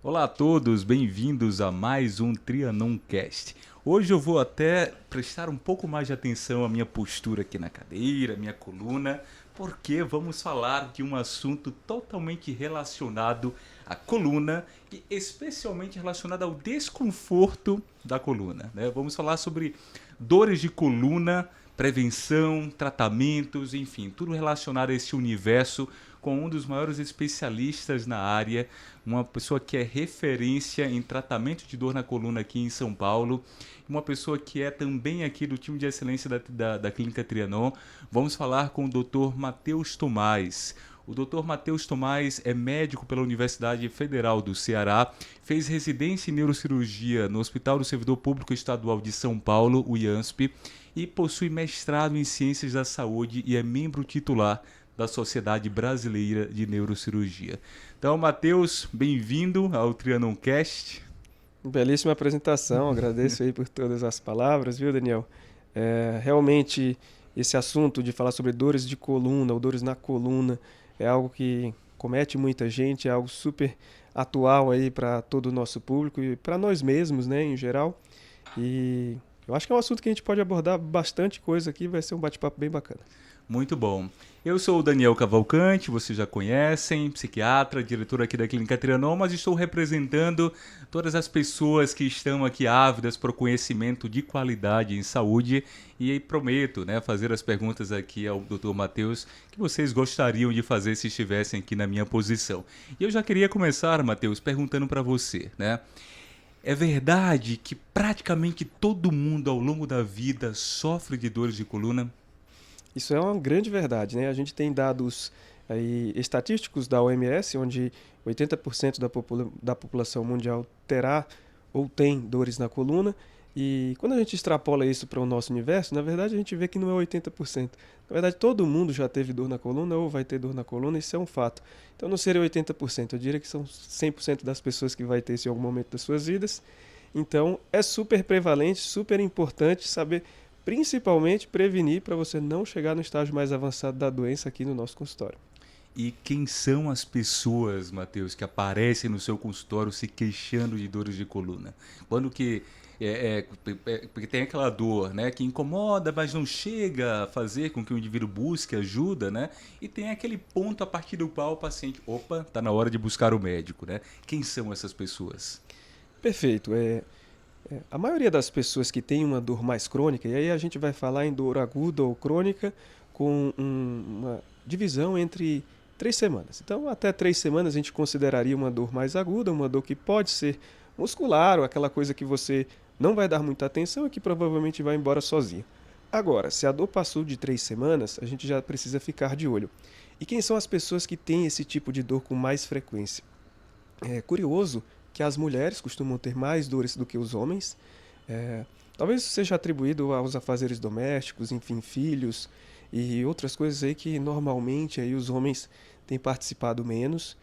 Olá a todos, bem-vindos a mais um Trianon Cast. Hoje eu vou até prestar um pouco mais de atenção à minha postura aqui na cadeira, minha coluna, porque vamos falar de um assunto totalmente relacionado à coluna e especialmente relacionado ao desconforto da coluna, né? Vamos falar sobre dores de coluna, prevenção, tratamentos, enfim, tudo relacionado a esse universo com um dos maiores especialistas na área, uma pessoa que é referência em tratamento de dor na coluna aqui em São Paulo, uma pessoa que é também aqui do time de excelência da Clínica Trianon. Vamos falar com o Dr. Matheus Tomás. O Dr. Matheus Tomás é médico pela Universidade Federal do Ceará, fez residência em neurocirurgia no Hospital do Servidor Público Estadual de São Paulo, o IANSP, e possui mestrado em Ciências da Saúde e é membro titular da Sociedade Brasileira de Neurocirurgia. Então, Matheus, bem-vindo ao Trianon Cast. Belíssima apresentação, agradeço aí por todas as palavras, viu, Daniel? Realmente, esse assunto de falar sobre dores de coluna ou dores na coluna é algo que comete muita gente, é algo super atual aí para todo o nosso público e para nós mesmos, né, em geral. E eu acho que é um assunto que a gente pode abordar bastante coisa aqui, vai ser um bate-papo bem bacana. Muito bom. Eu sou o Daniel Cavalcante, vocês já conhecem, psiquiatra, diretor aqui da Clínica Trianon, mas estou representando todas as pessoas que estão aqui ávidas por conhecimento de qualidade em saúde e prometo, né, fazer as perguntas aqui ao Dr. Matheus que vocês gostariam de fazer se estivessem aqui na minha posição. E eu já queria começar, Matheus, perguntando para você, né? É verdade que praticamente todo mundo ao longo da vida sofre de dores de coluna? Isso é uma grande verdade, né? A gente tem dados aí estatísticos da OMS, onde 80% da população mundial terá ou tem dores na coluna. E quando a gente extrapola isso para o nosso universo, na verdade a gente vê que não é 80%. Na verdade, todo mundo já teve dor na coluna ou vai ter dor na coluna, isso é um fato. Então não seria 80%, eu diria que são 100% das pessoas que vai ter isso em algum momento das suas vidas. Então é super prevalente, super importante saber principalmente prevenir para você não chegar no estágio mais avançado da doença aqui no nosso consultório. E quem são as pessoas, Matheus, que aparecem no seu consultório se queixando de dores de coluna? Quando que porque tem aquela dor, né, que incomoda, mas não chega a fazer com que o indivíduo busque ajuda, né? E tem aquele ponto a partir do qual o paciente, opa, tá na hora de buscar o médico, né? Quem são essas pessoas? Perfeito. A maioria das pessoas que tem uma dor mais crônica, e aí a gente vai falar em dor aguda ou crônica, com uma divisão entre 3 semanas. Então, até 3 semanas a gente consideraria uma dor mais aguda, uma dor que pode ser muscular, ou aquela coisa que você não vai dar muita atenção e que provavelmente vai embora sozinha. Agora, se a dor passou de 3 semanas, a gente já precisa ficar de olho. E quem são as pessoas que têm esse tipo de dor com mais frequência? É curioso que as mulheres costumam ter mais dores do que os homens. É, Talvez isso seja atribuído aos afazeres domésticos, enfim, filhos e outras coisas aí que normalmente aí os homens têm participado menos.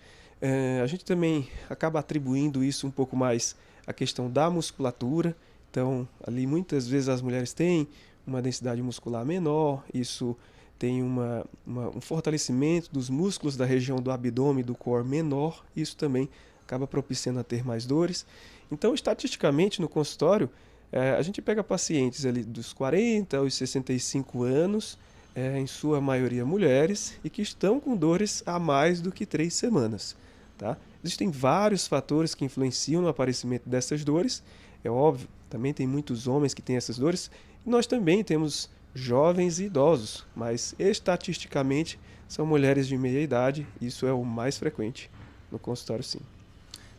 A gente também acaba atribuindo isso um pouco mais à questão da musculatura. Então, ali muitas vezes as mulheres têm uma densidade muscular menor, isso tem um fortalecimento dos músculos da região do abdômen e do core menor, isso também acaba propiciando a ter mais dores. Então, estatisticamente, no consultório, a gente pega pacientes ali dos 40 aos 65 anos, em sua maioria mulheres, e que estão com dores há mais do que 3 semanas. Tá? Existem vários fatores que influenciam no aparecimento dessas dores, é óbvio, também tem muitos homens que têm essas dores, e nós também temos jovens e idosos, mas estatisticamente são mulheres de meia idade, isso é o mais frequente no consultório, sim.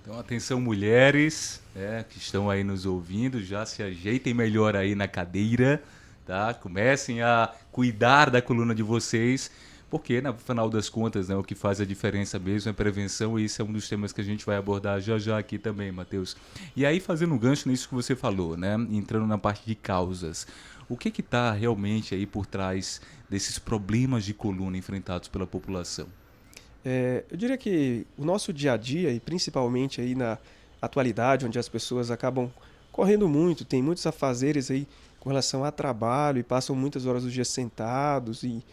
Então, atenção mulheres, né, que estão aí nos ouvindo, já se ajeitem melhor aí na cadeira, tá? Comecem a cuidar da coluna de vocês, porque no final das contas, né, o que faz a diferença mesmo é prevenção e isso é um dos temas que a gente vai abordar já já aqui também, Matheus. E aí, fazendo um gancho nisso que você falou, né, entrando na parte de causas, o que está realmente aí por trás desses problemas de coluna enfrentados pela população? Eu diria que o nosso dia a dia, e principalmente aí na atualidade, onde as pessoas acabam correndo muito, tem muitos afazeres aí com relação a trabalho e passam muitas horas do dia sentados e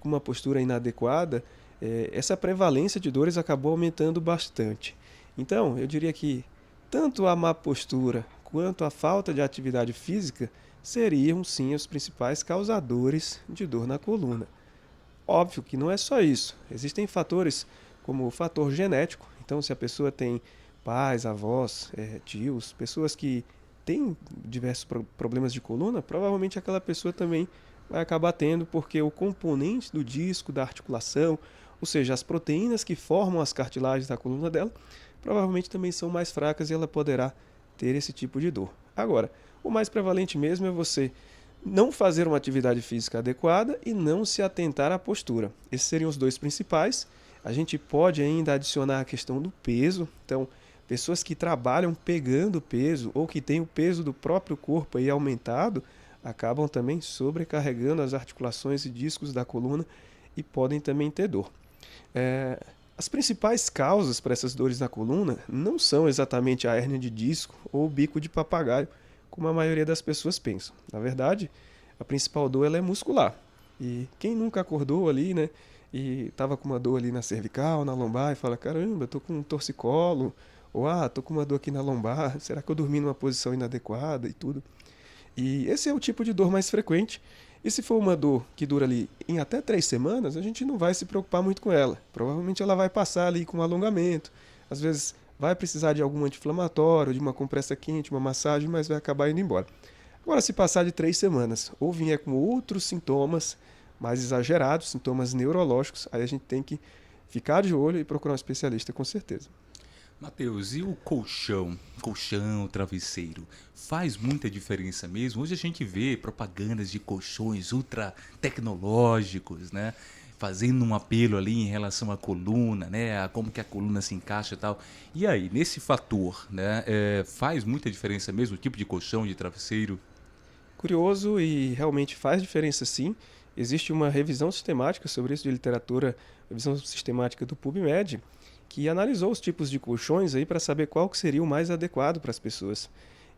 com uma postura inadequada, essa prevalência de dores acabou aumentando bastante. Então, eu diria que tanto a má postura quanto a falta de atividade física seriam sim os principais causadores de dor na coluna. Óbvio que não é só isso. Existem fatores como o fator genético. Então, se a pessoa tem pais, avós, tios, pessoas que têm diversos problemas de coluna, provavelmente aquela pessoa também vai acabar tendo, porque o componente do disco, da articulação, ou seja, as proteínas que formam as cartilagens da coluna dela, provavelmente também são mais fracas e ela poderá ter esse tipo de dor. Agora, o mais prevalente mesmo é você não fazer uma atividade física adequada e não se atentar à postura. Esses seriam os dois principais. A gente pode ainda adicionar a questão do peso. Então, pessoas que trabalham pegando peso ou que têm o peso do próprio corpo aí aumentado, acabam também sobrecarregando as articulações e discos da coluna e podem também ter dor. As principais causas para essas dores na coluna não são exatamente a hérnia de disco ou o bico de papagaio, como a maioria das pessoas pensam. Na verdade, a principal dor ela é muscular. E quem nunca acordou ali, né, e estava com uma dor ali na cervical, na lombar, e fala, caramba, estou com um torcicolo, ou estou com uma dor aqui na lombar, será que eu dormi numa posição inadequada e tudo? E esse é o tipo de dor mais frequente. E se for uma dor que dura ali em até 3 semanas, a gente não vai se preocupar muito com ela. Provavelmente ela vai passar ali com um alongamento. Às vezes vai precisar de algum anti-inflamatório, de uma compressa quente, uma massagem, mas vai acabar indo embora. Agora, se passar de 3 semanas ou vier com outros sintomas mais exagerados, sintomas neurológicos, aí a gente tem que ficar de olho e procurar um especialista com certeza. Matheus, e o colchão, travesseiro, faz muita diferença mesmo? Hoje a gente vê propagandas de colchões ultra tecnológicos, né? Fazendo um apelo ali em relação à coluna, né? A como que a coluna se encaixa e tal. E aí, nesse fator, né? Faz muita diferença mesmo o tipo de colchão, de travesseiro? Curioso e realmente faz diferença sim. Existe uma revisão sistemática sobre isso de literatura, revisão sistemática do PubMed, que analisou os tipos de colchões aí para saber qual que seria o mais adequado para as pessoas.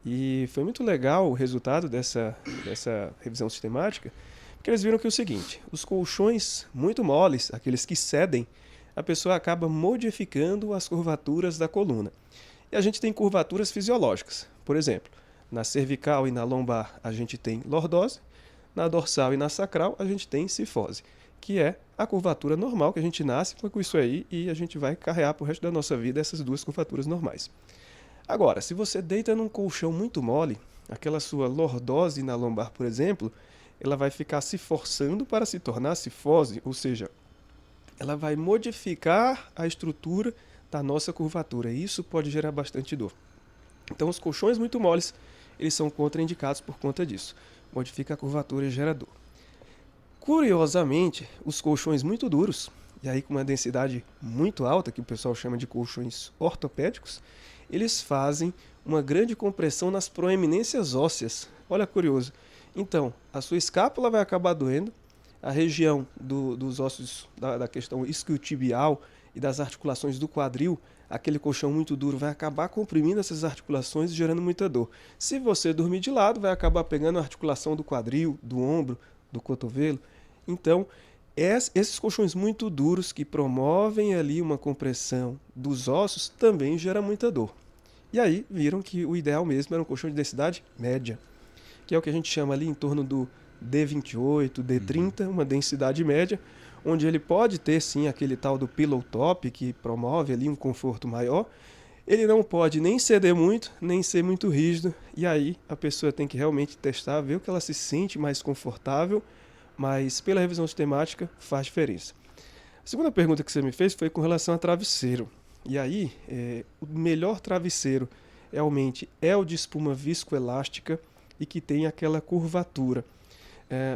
E foi muito legal o resultado dessa revisão sistemática, porque eles viram que é o seguinte, os colchões muito moles, aqueles que cedem, a pessoa acaba modificando as curvaturas da coluna. E a gente tem curvaturas fisiológicas. Por exemplo, na cervical e na lombar a gente tem lordose, na dorsal e na sacral a gente tem cifose, que é a curvatura normal que a gente nasce com isso aí e a gente vai carregar pro resto da nossa vida essas duas curvaturas normais. Agora, se você deita num colchão muito mole, aquela sua lordose na lombar, por exemplo, ela vai ficar se forçando para se tornar cifose, ou seja, ela vai modificar a estrutura da nossa curvatura e isso pode gerar bastante dor. Então, os colchões muito moles, eles são contraindicados por conta disso. Modifica a curvatura e gera dor. Curiosamente, os colchões muito duros, e aí com uma densidade muito alta, que o pessoal chama de colchões ortopédicos, eles fazem uma grande compressão nas proeminências ósseas. Olha curioso. Então, a sua escápula vai acabar doendo, a região dos ossos da questão isquiotibial e das articulações do quadril, aquele colchão muito duro vai acabar comprimindo essas articulações e gerando muita dor. Se você dormir de lado, vai acabar pegando a articulação do quadril, do ombro, do cotovelo. Então, esses colchões muito duros que promovem ali uma compressão dos ossos também geram muita dor. E aí viram que o ideal mesmo era um colchão de densidade média, que é o que a gente chama ali em torno do D28, D30, uma densidade média, onde ele pode ter sim aquele tal do pillow top, que promove ali um conforto maior. Ele não pode nem ceder muito, nem ser muito rígido, e aí a pessoa tem que realmente testar, ver o que ela se sente mais confortável, mas pela revisão sistemática faz diferença. A segunda pergunta que você me fez foi com relação a travesseiro. E aí, o melhor travesseiro realmente é o de espuma viscoelástica e que tem aquela curvatura,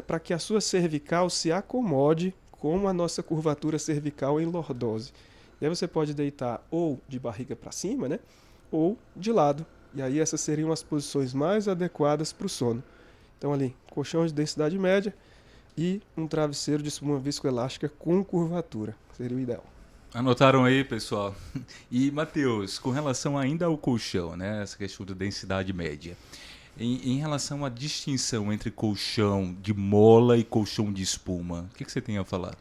para que a sua cervical se acomode com a nossa curvatura cervical em lordose. E aí você pode deitar ou de barriga para cima, né? Ou de lado. E aí essas seriam as posições mais adequadas para o sono. Então ali, colchão de densidade média e um travesseiro de espuma viscoelástica com curvatura. Seria o ideal. Anotaram aí, pessoal? E, Matheus, com relação ainda ao colchão, né? Essa questão da densidade média. Em relação à distinção entre colchão de mola e colchão de espuma, o que você tem a falar?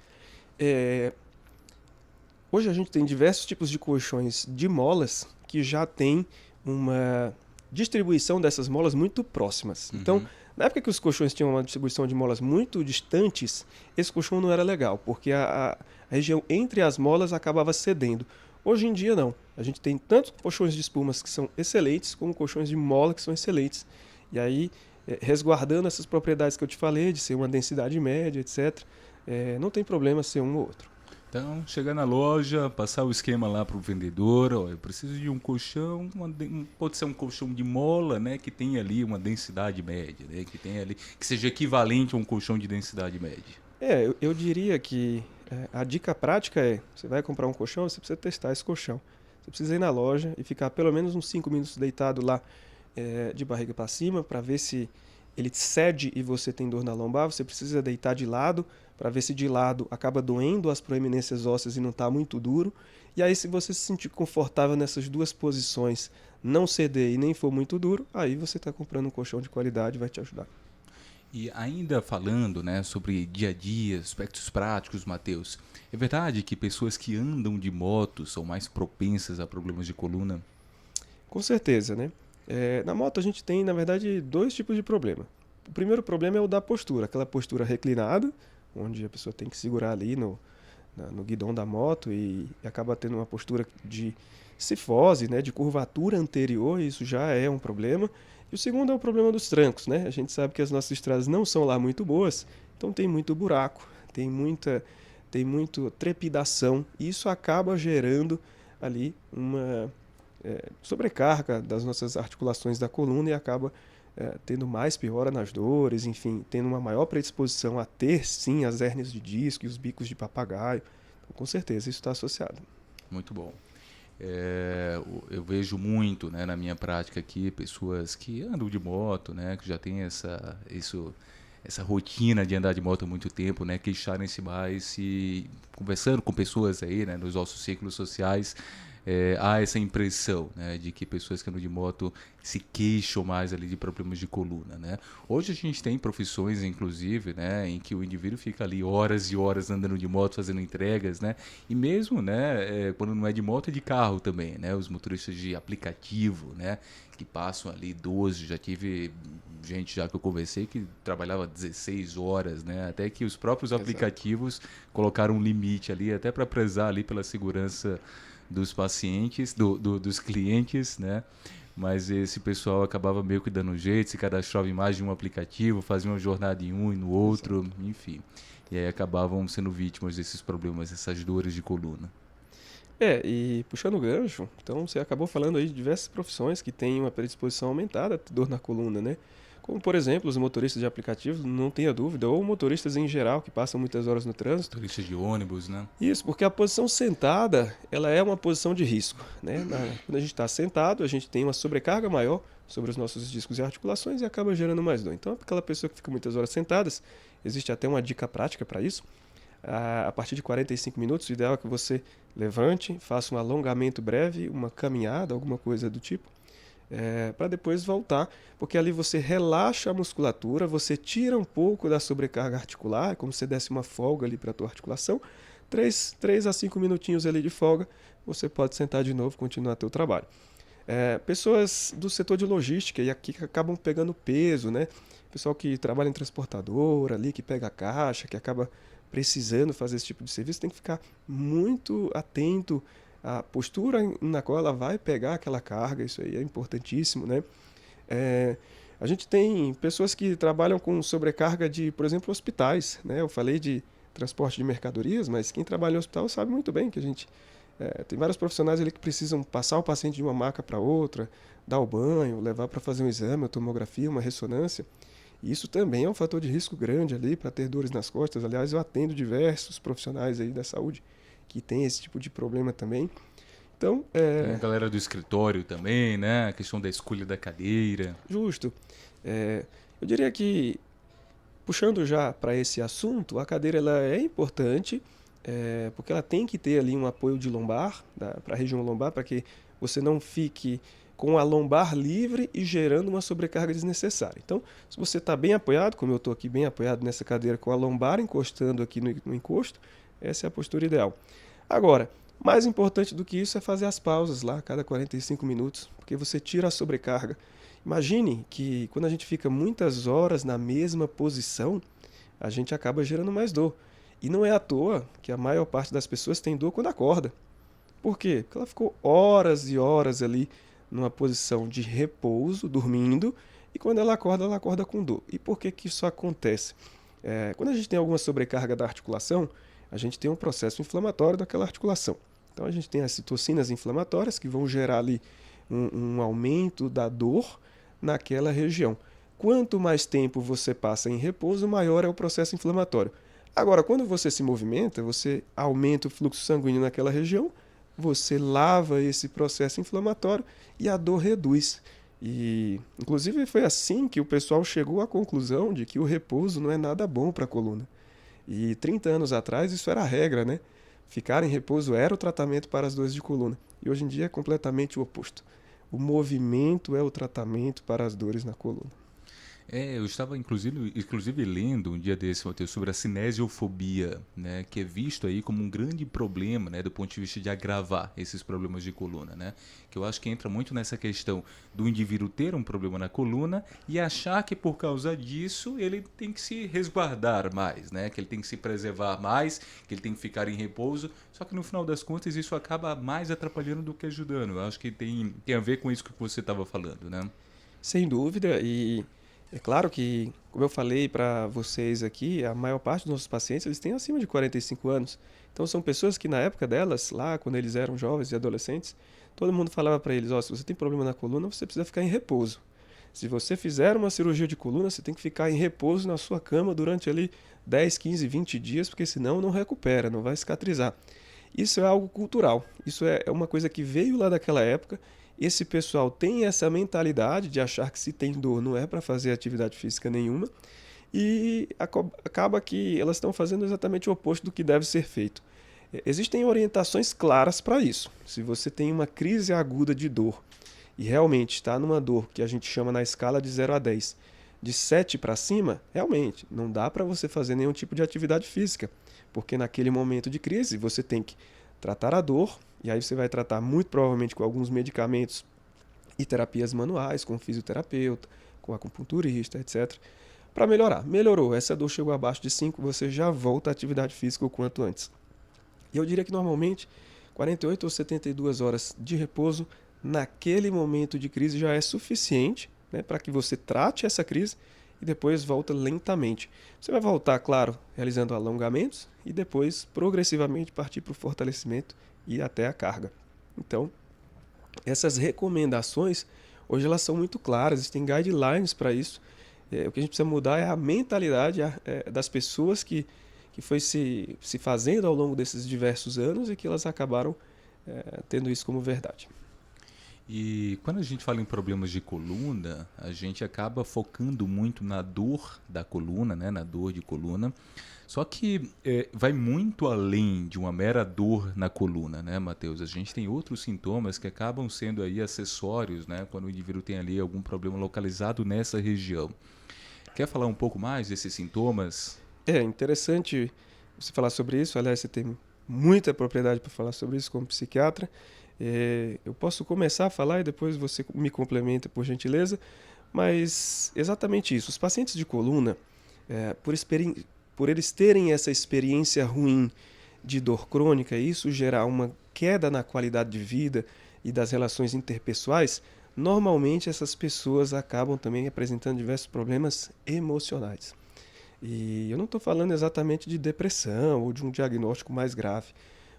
Hoje a gente tem diversos tipos de colchões de molas que já tem uma distribuição dessas molas muito próximas. Então, Uhum. na época que os colchões tinham uma distribuição de molas muito distantes, esse colchão não era legal, porque a região entre as molas acabava cedendo. Hoje em dia, não. A gente tem tanto colchões de espumas que são excelentes, como colchões de mola que são excelentes. E aí, resguardando essas propriedades que eu te falei, de ser uma densidade média, etc., não tem problema ser um ou outro. Então, chegar na loja, passar o esquema lá para o vendedor, ó, eu preciso de um colchão, pode ser um colchão de mola, né, que tenha ali uma densidade média, né, que tenha ali, que seja equivalente a um colchão de densidade média. Eu diria que a dica prática você vai comprar um colchão, você precisa testar esse colchão. Você precisa ir na loja e ficar pelo menos uns 5 minutos deitado lá de barriga para cima, para ver se ele cede e você tem dor na lombar. Você precisa deitar de lado, para ver se de lado acaba doendo as proeminências ósseas e não está muito duro. E aí, se você se sentir confortável nessas duas posições, não ceder e nem for muito duro, aí você está comprando um colchão de qualidade, vai te ajudar. E ainda falando, né, sobre dia a dia, aspectos práticos, Matheus, é verdade que pessoas que andam de moto são mais propensas a problemas de coluna? Com certeza, né? Na moto a gente tem, na verdade, dois tipos de problema. O primeiro problema é o da postura, aquela postura reclinada, onde a pessoa tem que segurar ali no guidão da moto e acaba tendo uma postura de cifose, né, de curvatura anterior, e isso já é um problema. E o segundo é o problema dos trancos, né? A gente sabe que as nossas estradas não são lá muito boas, então tem muito buraco, tem muito trepidação, e isso acaba gerando ali uma sobrecarga das nossas articulações da coluna e acaba tendo mais piora nas dores, enfim, tendo uma maior predisposição a ter sim as hérnias de disco e os bicos de papagaio. Então, com certeza isso está associado. Muito bom. Eu vejo muito, né, na minha prática aqui, pessoas que andam de moto, né, que já têm essa rotina de andar de moto há muito tempo, né, queixarem-se mais e conversando com pessoas aí, né, nos nossos círculos sociais, há essa impressão, né, de que pessoas que andam de moto se queixam mais ali de problemas de coluna, né? Hoje a gente tem profissões, inclusive, né, em que o indivíduo fica ali horas e horas andando de moto, fazendo entregas, né? E mesmo, né, quando não é de moto, é de carro também, né? Os motoristas de aplicativo, né, que passam ali 12, já tive gente já que eu conversei que trabalhava 16 horas, né? Até que os próprios aplicativos colocaram um limite ali, até para prezar ali pela segurança dos pacientes, dos clientes, né? Mas esse pessoal acabava meio que dando um jeito, se cadastrava em mais de um aplicativo, fazia uma jornada em um e no outro, Exato. enfim. E aí acabavam sendo vítimas desses problemas, essas dores de coluna. E puxando o gancho, então você acabou falando aí de diversas profissões que têm uma predisposição aumentada a ter dor na coluna, né? Como, por exemplo, os motoristas de aplicativos, não tenha dúvida, ou motoristas em geral que passam muitas horas no trânsito. Turistas de ônibus, né? Isso, porque a posição sentada, ela é uma posição de risco, né? Quando a gente está sentado, a gente tem uma sobrecarga maior sobre os nossos discos e articulações e acaba gerando mais dor. Então, aquela pessoa que fica muitas horas sentadas, existe até uma dica prática para isso. A partir de 45 minutos, o ideal é que você levante, faça um alongamento breve, uma caminhada, alguma coisa do tipo, para depois voltar, porque ali você relaxa a musculatura, você tira um pouco da sobrecarga articular, é como se desse uma folga ali para a tua articulação. 3 a 5 minutinhos ali de folga, você pode sentar de novo e continuar teu trabalho. Pessoas do setor de logística e aqui que acabam pegando peso, né? Pessoal que trabalha em transportadora ali, que pega a caixa, que acaba precisando fazer esse tipo de serviço, tem que ficar muito atento à postura na qual ela vai pegar aquela carga, isso aí é importantíssimo, né? A gente tem pessoas que trabalham com sobrecarga de, por exemplo, hospitais, né? Eu falei de transporte de mercadorias, mas quem trabalha em hospital sabe muito bem que a gente tem vários profissionais ali que precisam passar o paciente de uma maca para outra, dar o banho, levar para fazer um exame, uma tomografia, uma ressonância. E isso também é um fator de risco grande ali para ter dores nas costas. Aliás, eu atendo diversos profissionais aí da saúde que têm esse tipo de problema também. Então, Tem a galera do escritório também, né? A questão da escolha da cadeira. justo. Eu diria que, puxando já para esse assunto, a cadeira ela é importante, porque ela tem que ter ali um apoio de lombar, para a região lombar, para que você não fique com a lombar livre e gerando uma sobrecarga desnecessária. Então, se você está bem apoiado, como eu estou aqui bem apoiado nessa cadeira, com a lombar encostando aqui no encosto, essa é a postura ideal. Agora, Mais importante do que isso é fazer as pausas lá a cada 45 minutos, porque você tira a sobrecarga. Imagine que quando a gente fica muitas horas na mesma posição, a gente acaba gerando mais dor. E não é à toa que a maior parte das pessoas tem dor quando acorda. Por quê? Porque ela ficou horas e horas ali numa posição de repouso, dormindo, e quando ela acorda com dor. E por que que isso acontece? Quando a gente tem alguma sobrecarga da articulação, a gente tem um processo inflamatório daquela articulação. Então a gente tem as citocinas inflamatórias que vão gerar ali um aumento da dor naquela região. Quanto mais tempo você passa em repouso, maior é o processo inflamatório. Agora, quando você se movimenta, você aumenta o fluxo sanguíneo naquela região, você lava esse processo inflamatório e a dor reduz. E, inclusive, foi assim que o pessoal chegou à conclusão de que o repouso não é nada bom para a coluna. E 30 anos atrás isso era a regra, né? Ficar em repouso era o tratamento para as dores de coluna. E hoje em dia é completamente o oposto. O movimento é o tratamento para as dores na coluna. Eu estava inclusive lendo um dia desse, Matheus, sobre a cinesiofobia, né, que é visto aí como um grande problema, né, do ponto de vista de agravar esses problemas de coluna, né, que eu acho que entra muito nessa questão do indivíduo ter um problema na coluna e achar que por causa disso ele tem que se resguardar mais, né, que ele tem que se preservar mais, que ele tem que ficar em repouso, só que no final das contas isso acaba mais atrapalhando do que ajudando. Eu acho que tem a ver com isso que você estava falando, né? Sem dúvida, e é claro que, como eu falei para vocês aqui, a maior parte dos nossos pacientes eles têm acima de 45 anos. Então são pessoas que na época delas, lá quando eles eram jovens e adolescentes, todo mundo falava para eles, se você tem problema na coluna, você precisa ficar em repouso. Se você fizer uma cirurgia de coluna, você tem que ficar em repouso na sua cama durante ali 10, 15, 20 dias, porque senão não recupera, não vai cicatrizar. Isso é algo cultural, isso é uma coisa que veio lá daquela época. Esse pessoal tem essa mentalidade de achar que se tem dor não é para fazer atividade física nenhuma e acaba que elas estão fazendo exatamente o oposto do que deve ser feito. Existem orientações claras para isso. Se você tem uma crise aguda de dor e realmente está numa dor que a gente chama na escala de 0 a 10, de 7 para cima, realmente não dá para você fazer nenhum tipo de atividade física, porque naquele momento de crise você tem que tratar a dor, e aí você vai tratar muito provavelmente com alguns medicamentos e terapias manuais, com fisioterapeuta, com acupunturista, etc. Para melhorar. Melhorou, essa dor chegou abaixo de 5, você já volta à atividade física o quanto antes. E eu diria que normalmente 48 ou 72 horas de repouso naquele momento de crise já é suficiente, né, para que você trate essa crise e depois volta lentamente. Você vai voltar, claro, realizando alongamentos e depois progressivamente partir para o fortalecimento e até a carga. Então, essas recomendações, hoje elas são muito claras, existem guidelines para isso. O que a gente precisa mudar é a mentalidade das pessoas que foi se fazendo ao longo desses diversos anos e que elas acabaram tendo isso como verdade. E quando a gente fala em problemas de coluna, a gente acaba focando muito na dor da coluna, né, na dor de coluna. Só que vai muito além de uma mera dor na coluna, né, Matheus? A gente tem outros sintomas que acabam sendo aí acessórios, né, quando o indivíduo tem ali algum problema localizado nessa região. Quer falar um pouco mais desses sintomas? É interessante você falar sobre isso. Aliás, você tem muita propriedade para falar sobre isso como psiquiatra. Eu posso começar a falar e depois você me complementa, por gentileza. Mas exatamente isso. Os pacientes de coluna, por eles terem essa experiência ruim de dor crônica, e isso gerar uma queda na qualidade de vida e das relações interpessoais, normalmente essas pessoas acabam também apresentando diversos problemas emocionais. E eu não estou falando exatamente de depressão ou de um diagnóstico mais grave,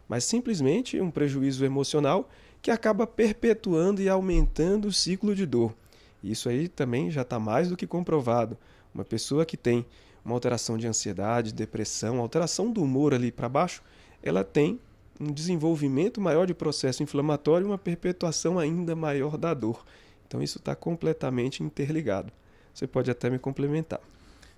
mas simplesmente um prejuízo emocional que acaba perpetuando e aumentando o ciclo de dor. Isso aí também já está mais do que comprovado. Uma pessoa que tem uma alteração de ansiedade, depressão, alteração do humor ali para baixo, ela tem um desenvolvimento maior de processo inflamatório e uma perpetuação ainda maior da dor. Então isso está completamente interligado. Você pode até me complementar.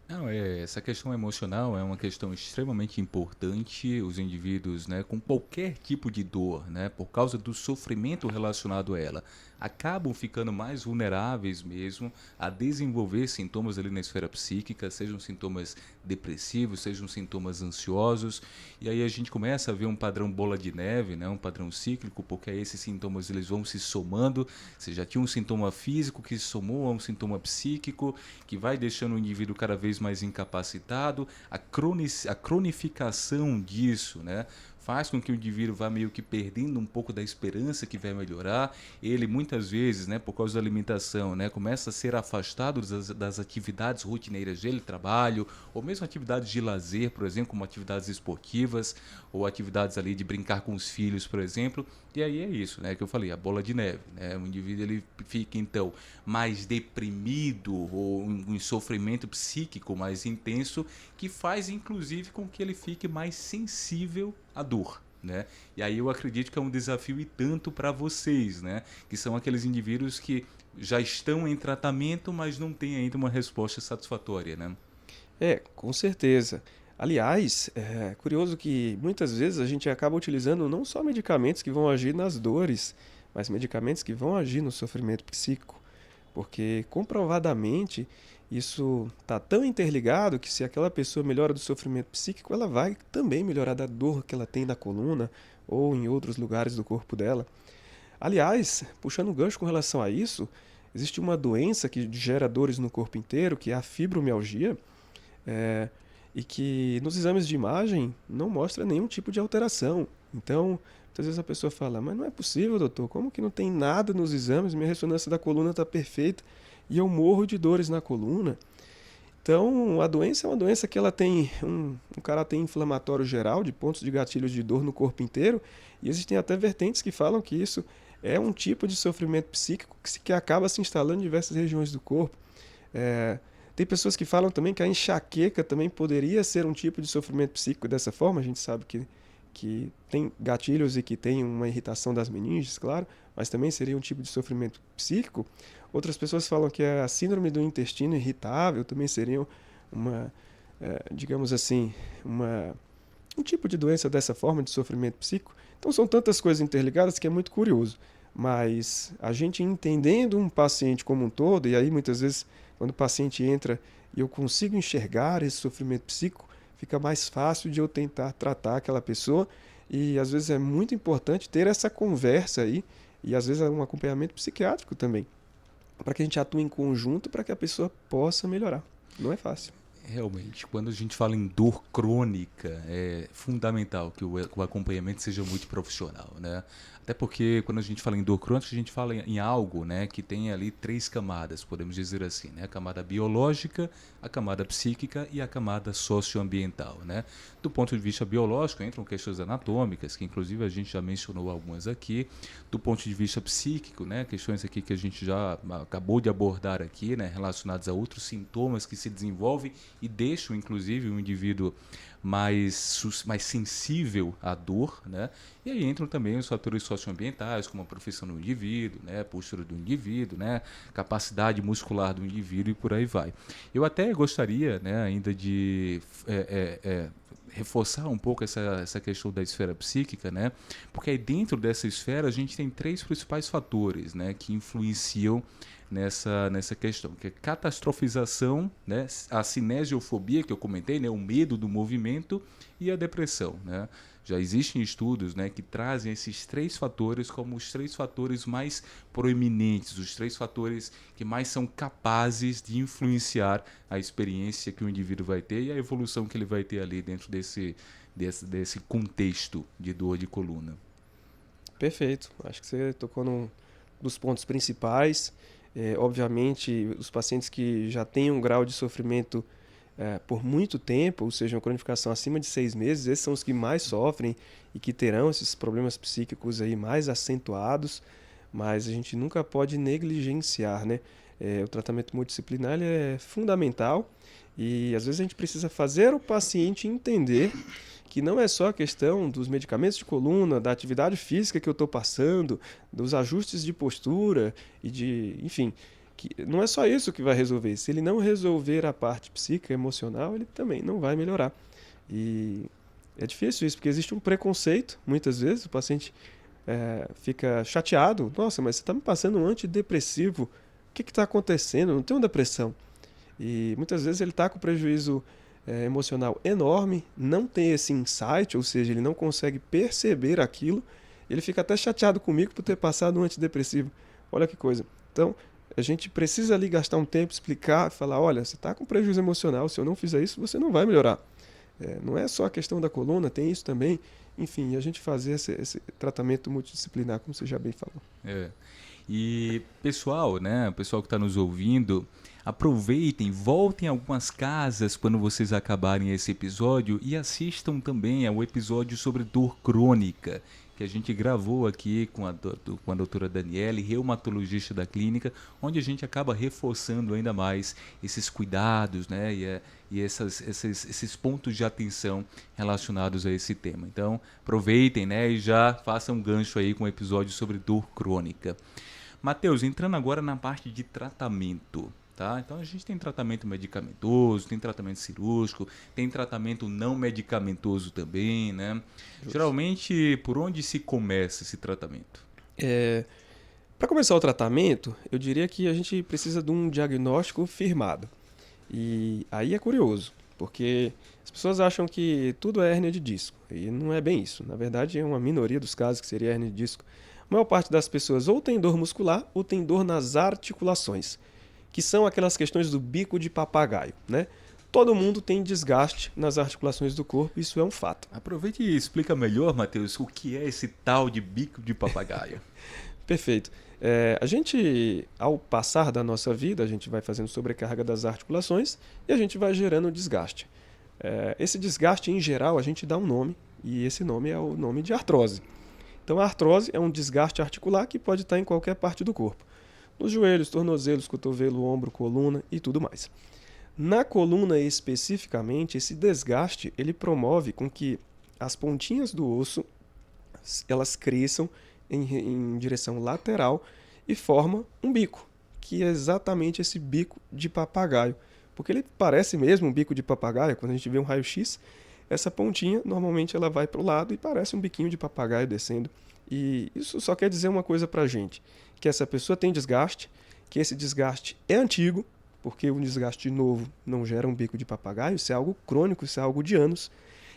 Não, essa questão emocional é uma questão extremamente importante. Os indivíduos, né, com qualquer tipo de dor, né, por causa do sofrimento relacionado a ela, acabam ficando mais vulneráveis mesmo a desenvolver sintomas ali na esfera psíquica, sejam sintomas depressivos, sejam sintomas ansiosos. E aí a gente começa a ver um padrão bola de neve, né, um padrão cíclico, porque aí esses sintomas eles vão se somando. Você já tinha um sintoma físico que se somou a um sintoma psíquico, que vai deixando o indivíduo cada vez mais incapacitado. A cronificação disso, né, faz com que o indivíduo vá meio que perdendo um pouco da esperança que vai melhorar. Ele muitas vezes, né, por causa da alimentação, né, começa a ser afastado das atividades rotineiras dele, trabalho, ou mesmo atividades de lazer, por exemplo, como atividades esportivas, ou atividades ali de brincar com os filhos, por exemplo. E aí é isso, né, que eu falei, a bola de neve, né? O indivíduo ele fica então mais deprimido ou em sofrimento psíquico mais intenso, que faz inclusive com que ele fique mais sensível à dor. Né? E aí eu acredito que é um desafio e tanto para vocês, né? Que são aqueles indivíduos que já estão em tratamento, mas não têm ainda uma resposta satisfatória, né? Com certeza. Aliás, é curioso que muitas vezes a gente acaba utilizando não só medicamentos que vão agir nas dores, mas medicamentos que vão agir no sofrimento psíquico, porque comprovadamente isso está tão interligado que se aquela pessoa melhora do sofrimento psíquico, ela vai também melhorar da dor que ela tem na coluna ou em outros lugares do corpo dela. Aliás, puxando um gancho com relação a isso, existe uma doença que gera dores no corpo inteiro, que é a fibromialgia, é, e que nos exames de imagem não mostra nenhum tipo de alteração. Então, muitas vezes a pessoa fala, mas não é possível, doutor, como que não tem nada nos exames, minha ressonância da coluna está perfeita e eu morro de dores na coluna? Então, a doença é uma doença que ela tem um caráter inflamatório geral, de pontos de gatilhos de dor no corpo inteiro, e existem até vertentes que falam que isso é um tipo de sofrimento psíquico que acaba se instalando em diversas regiões do corpo. É, Tem pessoas que falam também que a enxaqueca também poderia ser um tipo de sofrimento psíquico dessa forma. A gente sabe que tem gatilhos e que tem uma irritação das meninges, claro, mas também seria um tipo de sofrimento psíquico. Outras pessoas falam que a síndrome do intestino irritável também seria uma, digamos assim, um tipo de doença dessa forma de sofrimento psíquico. Então são tantas coisas interligadas que é muito curioso. Mas a gente entendendo um paciente como um todo, e aí muitas vezes quando o paciente entra e eu consigo enxergar esse sofrimento psíquico, fica mais fácil de eu tentar tratar aquela pessoa. E às vezes é muito importante ter essa conversa aí, e às vezes é um acompanhamento psiquiátrico também, para que a gente atue em conjunto para que a pessoa possa melhorar. Não é fácil. Realmente, quando a gente fala em dor crônica, é fundamental que o acompanhamento seja muito profissional, né? Até porque quando a gente fala em dor crônica, a gente fala em algo, né, que tem ali três camadas, podemos dizer assim, né? A camada biológica, a camada psíquica e a camada socioambiental, né? Do ponto de vista biológico, entram questões anatômicas, que inclusive a gente já mencionou algumas aqui. Do ponto de vista psíquico, né, questões aqui que a gente já acabou de abordar aqui, né, relacionadas a outros sintomas que se desenvolvem e deixam, inclusive, o indivíduo mais sensível à dor, né? E aí entram também os fatores socioambientais, como a profissão do indivíduo, né? A postura do indivíduo, né? Capacidade muscular do indivíduo e por aí vai. Eu até gostaria, né, ainda de reforçar um pouco essa questão da esfera psíquica, né? Porque aí dentro dessa esfera a gente tem três principais fatores, né, que influenciam nessa questão, que é catastrofização, né, a cinesiofobia que eu comentei, né, o medo do movimento e a depressão, né. Já existem estudos, né, que trazem esses três fatores como os três fatores mais proeminentes, os três fatores que mais são capazes de influenciar a experiência que o indivíduo vai ter e a evolução que ele vai ter ali dentro desse contexto de dor de coluna. Perfeito. Acho que você tocou num dos pontos principais. Obviamente, os pacientes que já têm um grau de sofrimento por muito tempo, ou seja, uma cronificação acima de 6 meses, esses são os que mais sofrem e que terão esses problemas psíquicos aí mais acentuados, mas a gente nunca pode negligenciar, né? O tratamento multidisciplinar ele é fundamental e às vezes a gente precisa fazer o paciente entender que não é só a questão dos medicamentos de coluna, da atividade física que eu estou passando, dos ajustes de postura e enfim, que não é só isso que vai resolver. Se ele não resolver a parte psíquica, emocional, ele também não vai melhorar. E é difícil isso, porque existe um preconceito, muitas vezes, o paciente fica chateado. Nossa, mas você está me passando um antidepressivo, o que está acontecendo? Eu não tenho depressão. E muitas vezes ele está com prejuízo emocional enorme, não tem esse insight, ou seja, ele não consegue perceber aquilo, ele fica até chateado comigo por ter passado um antidepressivo. Olha que coisa. Então, a gente precisa ali gastar um tempo, explicar, falar, olha, você está com prejuízo emocional, se eu não fizer isso, você não vai melhorar. Não é só a questão da coluna, tem isso também. Enfim, a gente fazer esse tratamento multidisciplinar, como você já bem falou. E pessoal, né, o pessoal que está nos ouvindo, aproveitem, voltem a algumas casas quando vocês acabarem esse episódio e assistam também ao episódio sobre dor crônica, que a gente gravou aqui com a doutora Daniele, reumatologista da clínica, onde a gente acaba reforçando ainda mais esses cuidados, né, e esses pontos de atenção relacionados a esse tema. Então, aproveitem, né, e já façam um gancho aí com o episódio sobre dor crônica. Matheus, entrando agora na parte de tratamento. Tá? Então a gente tem tratamento medicamentoso, tem tratamento cirúrgico, tem tratamento não medicamentoso também, né? Geralmente, por onde se começa esse tratamento? Para começar o tratamento, eu diria que a gente precisa de um diagnóstico firmado. E aí é curioso, porque as pessoas acham que tudo é hérnia de disco, e não é bem isso. Na verdade, é uma minoria dos casos que seria hérnia de disco. A maior parte das pessoas ou tem dor muscular ou tem dor nas articulações, que são aquelas questões do bico de papagaio, né? Todo mundo tem desgaste nas articulações do corpo, isso é um fato. Aproveite e explica melhor, Matheus, o que é esse tal de bico de papagaio. Perfeito. A gente, ao passar da nossa vida, a gente vai fazendo sobrecarga das articulações e a gente vai gerando desgaste. Esse desgaste, em geral, a gente dá um nome, e esse nome é o nome de artrose. Então, a artrose é um desgaste articular que pode estar em qualquer parte do corpo. Nos joelhos, tornozelos, cotovelo, ombro, coluna e tudo mais. Na coluna especificamente, esse desgaste ele promove com que as pontinhas do osso elas cresçam em direção lateral e formam um bico, que é exatamente esse bico de papagaio. Porque ele parece mesmo um bico de papagaio, quando a gente vê um raio-x, essa pontinha normalmente ela vai para o lado e parece um biquinho de papagaio descendo. E isso só quer dizer uma coisa para a gente, que essa pessoa tem desgaste, que esse desgaste é antigo, porque um desgaste novo não gera um bico de papagaio, isso é algo crônico, isso é algo de anos,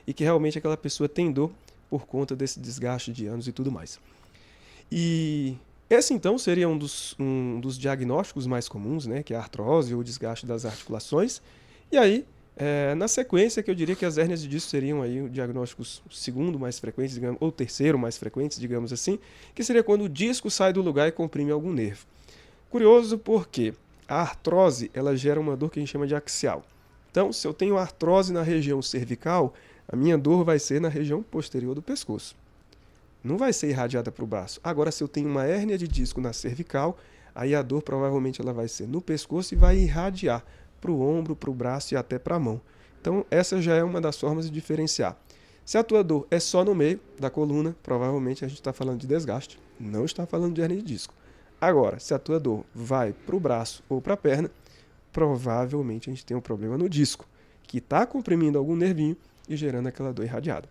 e que realmente aquela pessoa tem dor por conta desse desgaste de anos e tudo mais. E esse então seria um dos diagnósticos mais comuns, né, que é a artrose ou o desgaste das articulações. E aí, na sequência, que eu diria que as hérnias de disco seriam aí o diagnóstico segundo mais frequente, digamos, ou terceiro mais frequente, digamos assim, que seria quando o disco sai do lugar e comprime algum nervo. Curioso porque a artrose ela gera uma dor que a gente chama de axial. Então, se eu tenho artrose na região cervical, a minha dor vai ser na região posterior do pescoço. Não vai ser irradiada para o braço. Agora, se eu tenho uma hérnia de disco na cervical, aí a dor provavelmente ela vai ser no pescoço e vai irradiar para o ombro, para o braço e até para a mão. Então, essa já é uma das formas de diferenciar. Se a tua dor é só no meio da coluna, provavelmente a gente está falando de desgaste, não está falando de hérnia de disco. Agora, se a tua dor vai para o braço ou para a perna, provavelmente a gente tem um problema no disco, que está comprimindo algum nervinho e gerando aquela dor irradiada.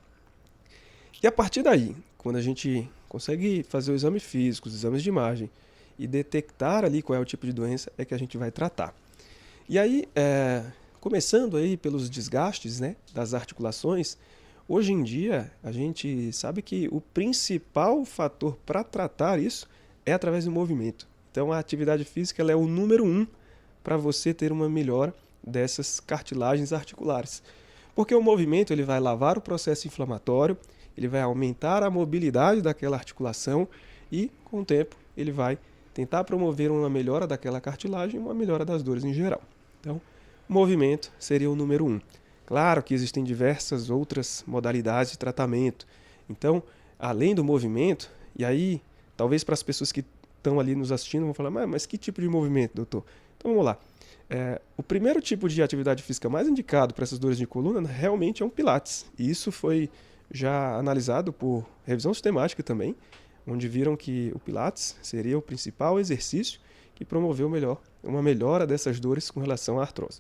E a partir daí, quando a gente consegue fazer o exame físico, os exames de imagem e detectar ali qual é o tipo de doença, é que a gente vai tratar. E aí, começando aí pelos desgastes, né, das articulações, hoje em dia a gente sabe que o principal fator para tratar isso é através do movimento. Então a atividade física ela é o número 1 para você ter uma melhora dessas cartilagens articulares. Porque o movimento ele vai lavar o processo inflamatório, ele vai aumentar a mobilidade daquela articulação e, com o tempo, ele vai tentar promover uma melhora daquela cartilagem e uma melhora das dores em geral. Então, o movimento seria o número 1. Claro que existem diversas outras modalidades de tratamento. Então, além do movimento, e aí, talvez para as pessoas que estão ali nos assistindo vão falar, mas que tipo de movimento, doutor? Então, vamos lá. O primeiro tipo de atividade física mais indicado para essas dores de coluna realmente é um pilates. E isso foi já analisado por revisão sistemática também, onde viram que o Pilates seria o principal exercício que promoveu uma melhora dessas dores com relação à artrose.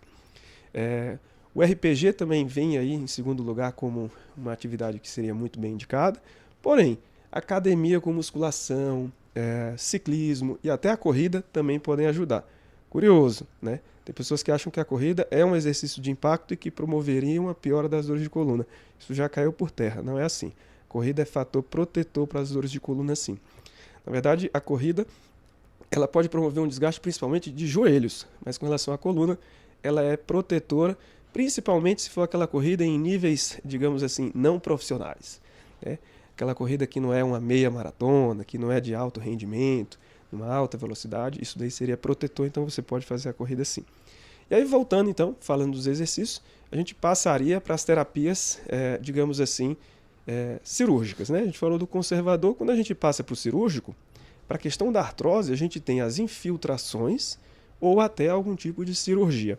O RPG também vem aí em segundo lugar como uma atividade que seria muito bem indicada, porém, academia com musculação, ciclismo e até a corrida também podem ajudar. Curioso, né? Tem pessoas que acham que a corrida é um exercício de impacto e que promoveria uma piora das dores de coluna. Isso já caiu por terra, não é assim. A corrida é fator protetor para as dores de coluna, sim. Na verdade, a corrida ela pode promover um desgaste principalmente de joelhos, mas com relação à coluna, ela é protetora, principalmente se for aquela corrida em níveis, digamos assim, não profissionais, né? Aquela corrida que não é uma meia maratona, que não é de alto rendimento, uma alta velocidade, isso daí seria protetor, então você pode fazer a corrida sim. E aí, voltando então, falando dos exercícios, a gente passaria para as terapias, digamos assim, cirúrgicas, né? A gente falou do conservador, quando a gente passa para o cirúrgico, para a questão da artrose, a gente tem as infiltrações ou até algum tipo de cirurgia.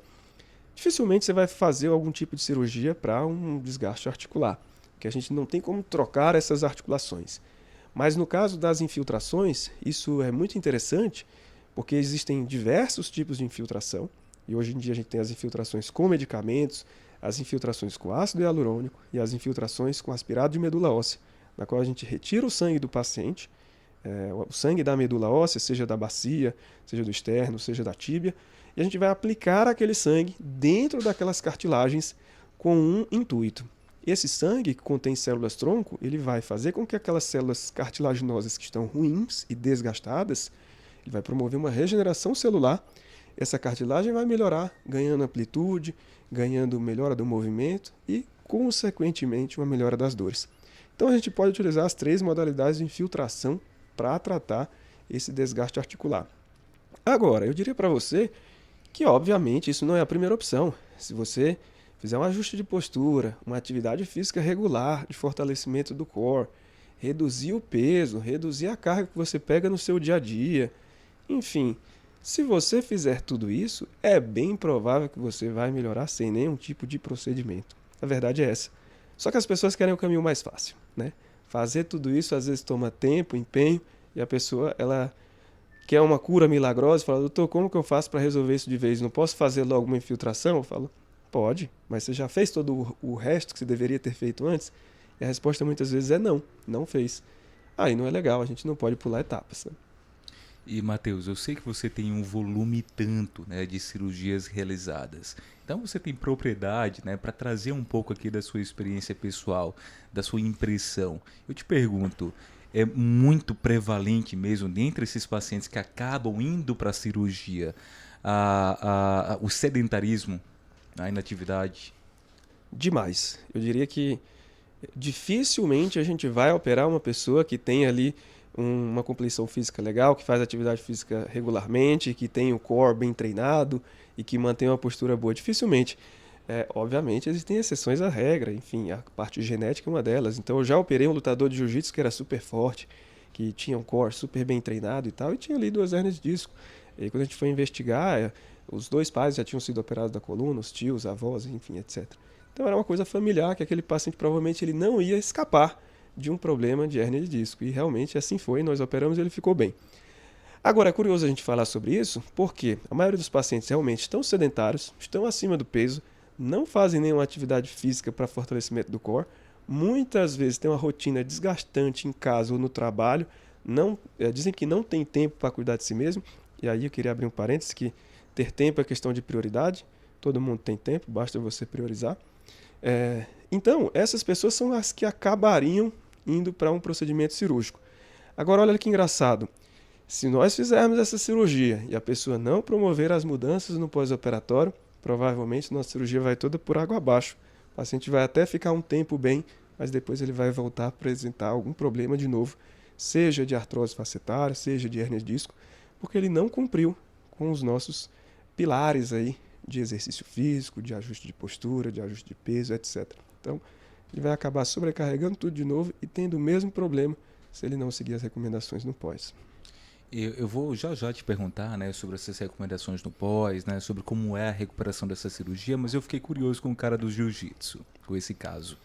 Dificilmente você vai fazer algum tipo de cirurgia para um desgaste articular, porque a gente não tem como trocar essas articulações. Mas no caso das infiltrações, isso é muito interessante, porque existem diversos tipos de infiltração, e hoje em dia a gente tem as infiltrações com medicamentos, as infiltrações com ácido hialurônico e as infiltrações com aspirado de medula óssea, na qual a gente retira o sangue do paciente, o sangue da medula óssea, seja da bacia, seja do externo, seja da tíbia, e a gente vai aplicar aquele sangue dentro daquelas cartilagens com um intuito. Esse sangue, que contém células-tronco, ele vai fazer com que aquelas células cartilaginosas que estão ruins e desgastadas, ele vai promover uma regeneração celular. Essa cartilagem vai melhorar, ganhando amplitude, ganhando melhora do movimento e, consequentemente, uma melhora das dores. Então a gente pode utilizar as 3 modalidades de infiltração para tratar esse desgaste articular. Agora, eu diria para você que, obviamente, isso não é a primeira opção. Se você fizer um ajuste de postura, uma atividade física regular de fortalecimento do core, reduzir o peso, reduzir a carga que você pega no seu dia a dia, enfim, se você fizer tudo isso, é bem provável que você vai melhorar sem nenhum tipo de procedimento. A verdade é essa. Só que as pessoas querem o caminho mais fácil, né? Fazer tudo isso às vezes toma tempo, empenho, e a pessoa ela quer uma cura milagrosa e fala: doutor, como que eu faço para resolver isso de vez? Não posso fazer logo uma infiltração? Eu falo: pode, mas você já fez todo o resto que você deveria ter feito antes? E a resposta muitas vezes é não, não fez. Aí não é legal, a gente não pode pular etapas, né? E, Matheus, eu sei que você tem um volume tanto, né, de cirurgias realizadas. Então você tem propriedade, né, para trazer um pouco aqui da sua experiência pessoal, da sua impressão. Eu te pergunto, é muito prevalente mesmo dentre esses pacientes que acabam indo para a cirurgia o sedentarismo, a inatividade? Demais. Eu diria que dificilmente a gente vai operar uma pessoa que tem ali uma composição física legal, que faz atividade física regularmente, que tem o core bem treinado e que mantém uma postura boa. Dificilmente. Obviamente existem exceções à regra, enfim, a parte genética é uma delas. Então eu já operei um lutador de jiu-jitsu que era super forte, que tinha um core super bem treinado e tal, e tinha ali 2 hérnias de disco. E aí, quando a gente foi investigar, os 2 pais já tinham sido operados da coluna, os tios, avós, enfim, etc. Então era uma coisa familiar que aquele paciente provavelmente ele não ia escapar de um problema de hérnia de disco. E realmente assim foi, nós operamos e ele ficou bem. Agora, é curioso a gente falar sobre isso, porque a maioria dos pacientes realmente estão sedentários, estão acima do peso, não fazem nenhuma atividade física para fortalecimento do core, muitas vezes têm uma rotina desgastante em casa ou no trabalho, dizem que não tem tempo para cuidar de si mesmo, e aí eu queria abrir um parênteses que ter tempo é questão de prioridade, todo mundo tem tempo, basta você priorizar. Então, essas pessoas são as que acabariam indo para um procedimento cirúrgico. Agora, olha que engraçado. Se nós fizermos essa cirurgia e a pessoa não promover as mudanças no pós-operatório, provavelmente nossa cirurgia vai toda por água abaixo. O paciente vai até ficar um tempo bem, mas depois ele vai voltar a apresentar algum problema de novo, seja de artrose facetária, seja de hérnia de disco, porque ele não cumpriu com os nossos pilares aí de exercício físico, de ajuste de postura, de ajuste de peso, etc. Então, ele vai acabar sobrecarregando tudo de novo e tendo o mesmo problema se ele não seguir as recomendações no pós. Eu vou já te perguntar, né, sobre essas recomendações no pós, né, sobre como é a recuperação dessa cirurgia, mas eu fiquei curioso com o cara do jiu-jitsu, com esse caso.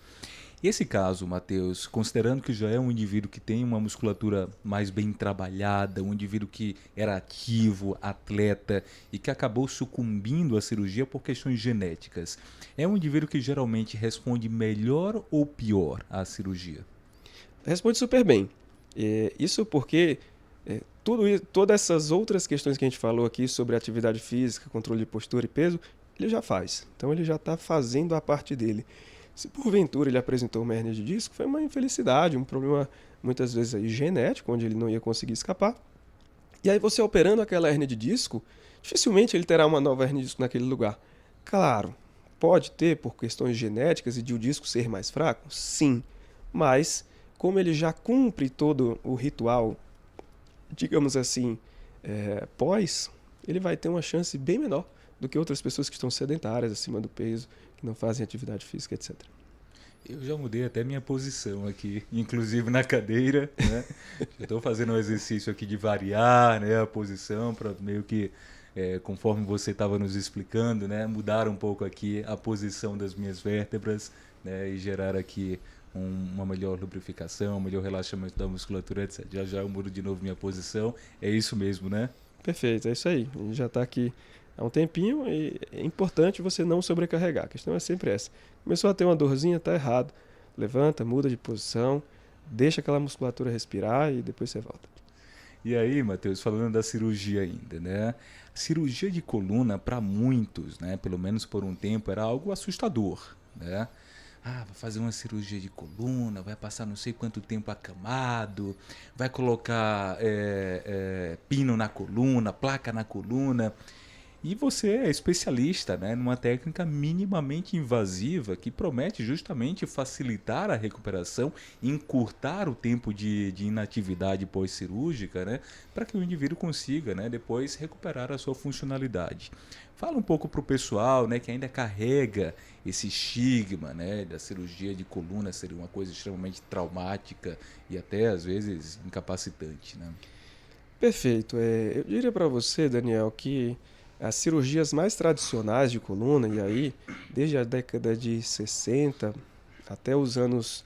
Esse caso, Matheus, considerando que já é um indivíduo que tem uma musculatura mais bem trabalhada, um indivíduo que era ativo, atleta e que acabou sucumbindo à cirurgia por questões genéticas, é um indivíduo que geralmente responde melhor ou pior à cirurgia? Responde super bem. Isso porque todas essas outras questões que a gente falou aqui sobre atividade física, controle de postura e peso, ele já faz. Então ele já está fazendo a parte dele. Se porventura ele apresentou uma hérnia de disco, foi uma infelicidade, um problema muitas vezes aí genético, onde ele não ia conseguir escapar. E aí você operando aquela hérnia de disco, dificilmente ele terá uma nova hérnia de disco naquele lugar. Claro, pode ter por questões genéticas e de o disco ser mais fraco? Sim, mas como ele já cumpre todo o ritual, digamos assim, pós, ele vai ter uma chance bem menor do que outras pessoas que estão sedentárias, acima do peso, que não fazem atividade física, etc. Eu já mudei até minha posição aqui, inclusive na cadeira, né? Já estou fazendo um exercício aqui de variar, né, a posição para meio que, conforme você estava nos explicando, né, mudar um pouco aqui a posição das minhas vértebras, né, e gerar aqui uma melhor lubrificação, um melhor relaxamento da musculatura, etc. Já já eu mudo de novo minha posição. É isso mesmo, né? Perfeito, é isso aí. A gente já está aqui há um tempinho e é importante você não sobrecarregar. A questão é sempre essa. Começou a ter uma dorzinha, tá errado. Levanta, muda de posição, deixa aquela musculatura respirar e depois você volta. E aí, Matheus, falando da cirurgia ainda, né? Cirurgia de coluna, para muitos, né, pelo menos por um tempo, era algo assustador, né? Ah, vai fazer uma cirurgia de coluna, vai passar não sei quanto tempo acamado, vai colocar pino na coluna, placa na coluna. E você é especialista, né, numa técnica minimamente invasiva que promete justamente facilitar a recuperação, encurtar o tempo de inatividade pós-cirúrgica, né, para que o indivíduo consiga, né, depois recuperar a sua funcionalidade. Fala um pouco para o pessoal, né, que ainda carrega esse estigma, né, da cirurgia de coluna ser uma coisa extremamente traumática e até às vezes incapacitante, né? Perfeito. Eu diria para você, Daniel, que as cirurgias mais tradicionais de coluna, e aí, desde a década de 60 até os anos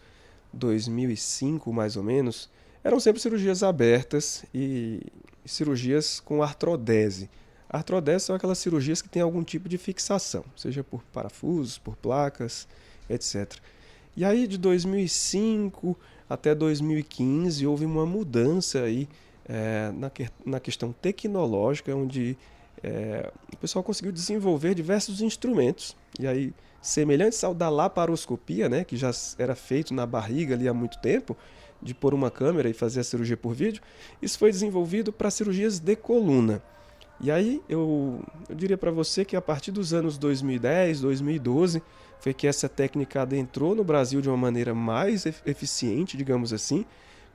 2005, mais ou menos, eram sempre cirurgias abertas e cirurgias com artrodese. Artrodese são aquelas cirurgias que têm algum tipo de fixação, seja por parafusos, por placas, etc. E aí, de 2005 até 2015, houve uma mudança aí na questão tecnológica, onde o pessoal conseguiu desenvolver diversos instrumentos, e aí semelhantes ao da laparoscopia, né, que já era feito na barriga ali há muito tempo, de pôr uma câmera e fazer a cirurgia por vídeo. Isso foi desenvolvido para cirurgias de coluna. E aí eu diria para você que a partir dos anos 2010, 2012, foi que essa técnica adentrou no Brasil de uma maneira mais eficiente, digamos assim,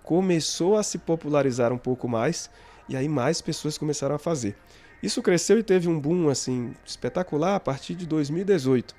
começou a se popularizar um pouco mais, e aí mais pessoas começaram a fazer. Isso cresceu e teve um boom assim espetacular a partir de 2018.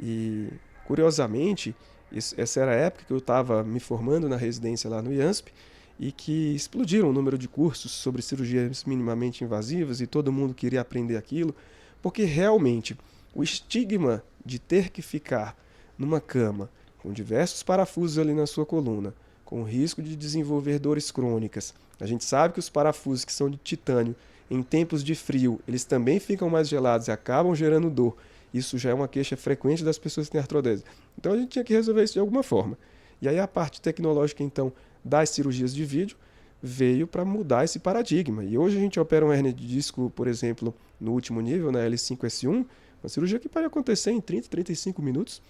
E, curiosamente, essa era a época que eu estava me formando na residência lá no IANSP e que explodiram o número de cursos sobre cirurgias minimamente invasivas e todo mundo queria aprender aquilo, porque realmente o estigma de ter que ficar numa cama com diversos parafusos ali na sua coluna, com o risco de desenvolver dores crônicas. A gente sabe que os parafusos que são de titânio, em tempos de frio, eles também ficam mais gelados e acabam gerando dor. Isso já é uma queixa frequente das pessoas que têm artrodese. Então a gente tinha que resolver isso de alguma forma. E aí a parte tecnológica, então, das cirurgias de vídeo veio para mudar esse paradigma. E hoje a gente opera uma hérnia de disco, por exemplo, no último nível, na L5-S1, uma cirurgia que pode acontecer em 30, 35 minutos,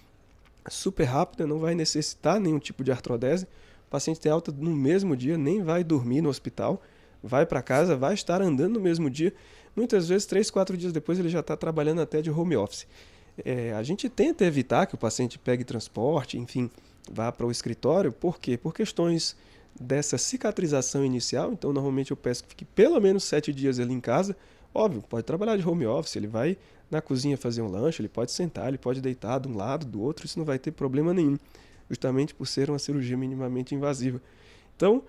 super rápida, não vai necessitar nenhum tipo de artrodese. O paciente tem alta no mesmo dia, nem vai dormir no hospital, vai para casa, vai estar andando no mesmo dia. Muitas vezes, 3, 4 dias depois, ele já está trabalhando até de home office. A gente tenta evitar que o paciente pegue transporte, enfim, vá para o escritório. Por quê? Por questões dessa cicatrização inicial. Então, normalmente eu peço que fique pelo menos 7 dias ali em casa. Óbvio, pode trabalhar de home office, ele vai na cozinha fazer um lanche, ele pode sentar, ele pode deitar de um lado, do outro, isso não vai ter problema nenhum, justamente por ser uma cirurgia minimamente invasiva. Então,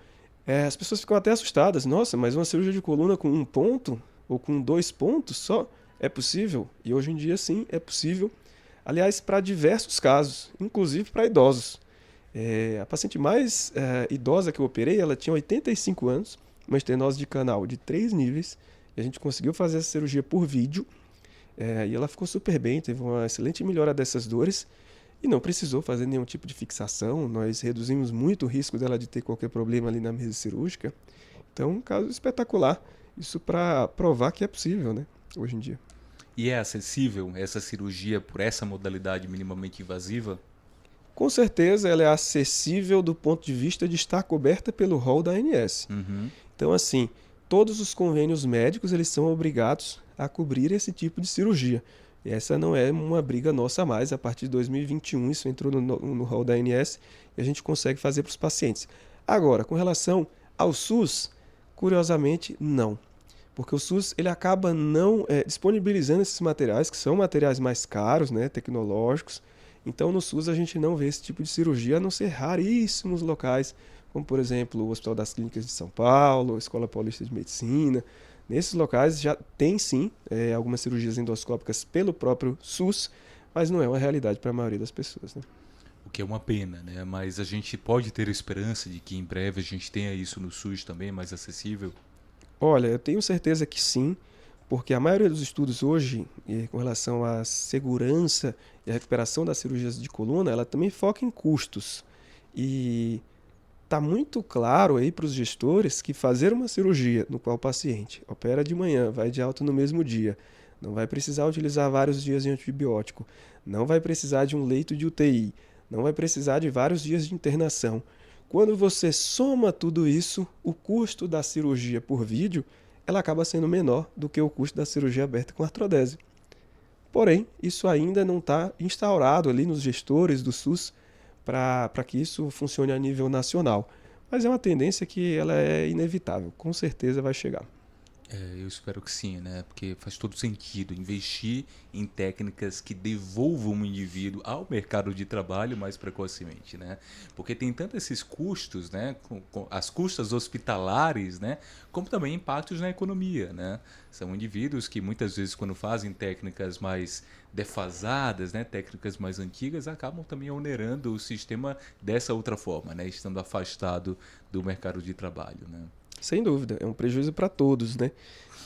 as pessoas ficam até assustadas. Nossa, mas uma cirurgia de coluna com 1 ponto ou com 2 pontos só é possível? E hoje em dia, sim, é possível. Aliás, para diversos casos, inclusive para idosos. A paciente mais idosa que eu operei, ela tinha 85 anos, uma estenose de canal de 3 níveis, e a gente conseguiu fazer essa cirurgia por vídeo, e ela ficou super bem, teve uma excelente melhora dessas dores, e não precisou fazer nenhum tipo de fixação, nós reduzimos muito o risco dela de ter qualquer problema ali na mesa cirúrgica. Então, um caso espetacular, isso para provar que é possível, né, hoje em dia. E é acessível essa cirurgia por essa modalidade minimamente invasiva? Com certeza ela é acessível do ponto de vista de estar coberta pelo rol da ANS. Uhum. Então, assim, todos os convênios médicos eles são obrigados a cobrir esse tipo de cirurgia. E essa não é uma briga nossa mais. A partir de 2021 isso entrou no rol da ANS e a gente consegue fazer para os pacientes. Agora, com relação ao SUS, curiosamente, não. Porque o SUS ele acaba não disponibilizando esses materiais, que são materiais mais caros, né, tecnológicos. Então, no SUS a gente não vê esse tipo de cirurgia, a não ser raríssimos locais, como, por exemplo, o Hospital das Clínicas de São Paulo, a Escola Paulista de Medicina. Nesses locais já tem, sim, algumas cirurgias endoscópicas pelo próprio SUS, mas não é uma realidade para a maioria das pessoas, né? O que é uma pena, né? Mas a gente pode ter esperança de que em breve a gente tenha isso no SUS também, mais acessível? Olha, eu tenho certeza que sim, porque a maioria dos estudos hoje, com relação à segurança e à recuperação das cirurgias de coluna, ela também foca em custos. E está muito claro aí para os gestores que fazer uma cirurgia no qual o paciente opera de manhã, vai de alta no mesmo dia, não vai precisar utilizar vários dias de antibiótico, não vai precisar de um leito de UTI, não vai precisar de vários dias de internação. Quando você soma tudo isso, o custo da cirurgia por vídeo ela acaba sendo menor do que o custo da cirurgia aberta com artrodese. Porém, isso ainda não está instaurado ali nos gestores do SUS para que isso funcione a nível nacional. Mas é uma tendência que ela é inevitável, com certeza vai chegar. Eu espero que sim, né? Porque faz todo sentido investir em técnicas que devolvam o indivíduo ao mercado de trabalho mais precocemente, né? Porque tem tanto esses custos, né? Com as custas hospitalares, né? Como também impactos na economia, né? São indivíduos que muitas vezes quando fazem técnicas mais defasadas, né? Técnicas mais antigas, acabam também onerando o sistema dessa outra forma, né? Estando afastado do mercado de trabalho, né? Sem dúvida, é um prejuízo para todos, né?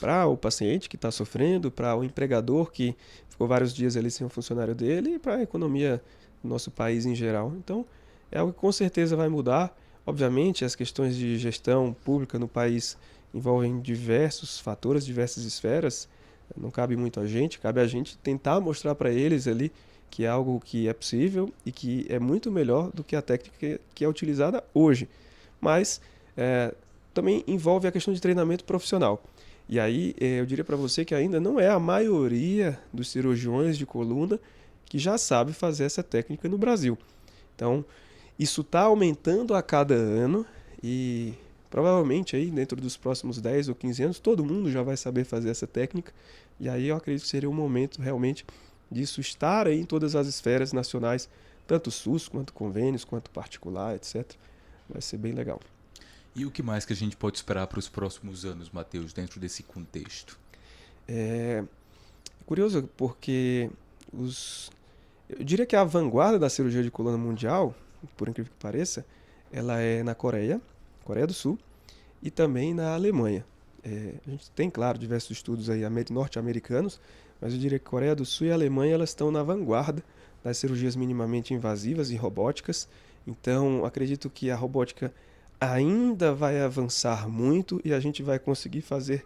Para o paciente que está sofrendo, para o empregador que ficou vários dias ali sem o funcionário dele e para a economia do nosso país em geral. Então, é algo que com certeza vai mudar. Obviamente, as questões de gestão pública no país envolvem diversos fatores, diversas esferas. Não cabe muito a gente, cabe a gente tentar mostrar para eles ali que é algo que é possível e que é muito melhor do que a técnica que é utilizada hoje. Mas também envolve a questão de treinamento profissional. E aí eu diria para você que ainda não é a maioria dos cirurgiões de coluna que já sabe fazer essa técnica no Brasil. Então, isso está aumentando a cada ano e provavelmente aí dentro dos próximos 10 ou 15 anos todo mundo já vai saber fazer essa técnica. E aí eu acredito que seria um momento realmente disso estar aí em todas as esferas nacionais, tanto SUS quanto convênios, quanto particular, etc. Vai ser bem legal. E o que mais que a gente pode esperar para os próximos anos, Matheus, dentro desse contexto? É curioso porque eu diria que a vanguarda da cirurgia de coluna mundial, por incrível que pareça, ela é na Coreia, Coreia do Sul, e também na Alemanha. A gente tem, claro, diversos estudos aí norte-americanos, mas eu diria que Coreia do Sul e Alemanha elas estão na vanguarda das cirurgias minimamente invasivas e robóticas. Então, acredito que a robótica ainda vai avançar muito e a gente vai conseguir fazer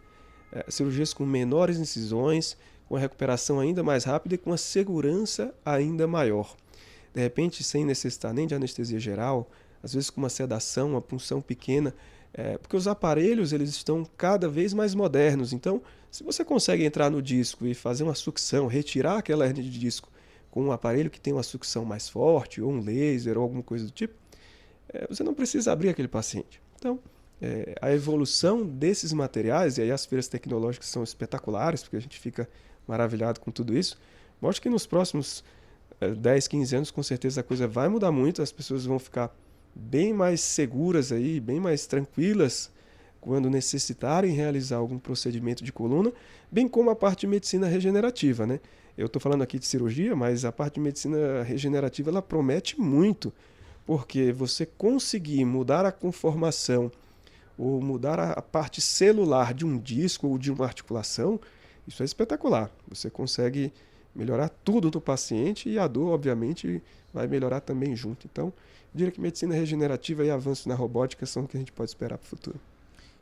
cirurgias com menores incisões, com a recuperação ainda mais rápida e com a segurança ainda maior. De repente, sem necessitar nem de anestesia geral, às vezes com uma sedação, uma punção pequena, porque os aparelhos eles estão cada vez mais modernos. Então, se você consegue entrar no disco e fazer uma sucção, retirar aquela hernia de disco com um aparelho que tem uma sucção mais forte, ou um laser, ou alguma coisa do tipo, você não precisa abrir aquele paciente. Então, a evolução desses materiais, e aí as feiras tecnológicas são espetaculares, porque a gente fica maravilhado com tudo isso, mostra que nos próximos 10, 15 anos, com certeza a coisa vai mudar muito, as pessoas vão ficar bem mais seguras aí, bem mais tranquilas quando necessitarem realizar algum procedimento de coluna, bem como a parte de medicina regenerativa, né? Eu estou falando aqui de cirurgia, mas a parte de medicina regenerativa ela promete muito, porque você conseguir mudar a conformação ou mudar a parte celular de um disco ou de uma articulação, isso é espetacular. Você consegue melhorar tudo do paciente e a dor, obviamente, vai melhorar também junto. Então, eu diria que medicina regenerativa e avanços na robótica são o que a gente pode esperar para o futuro.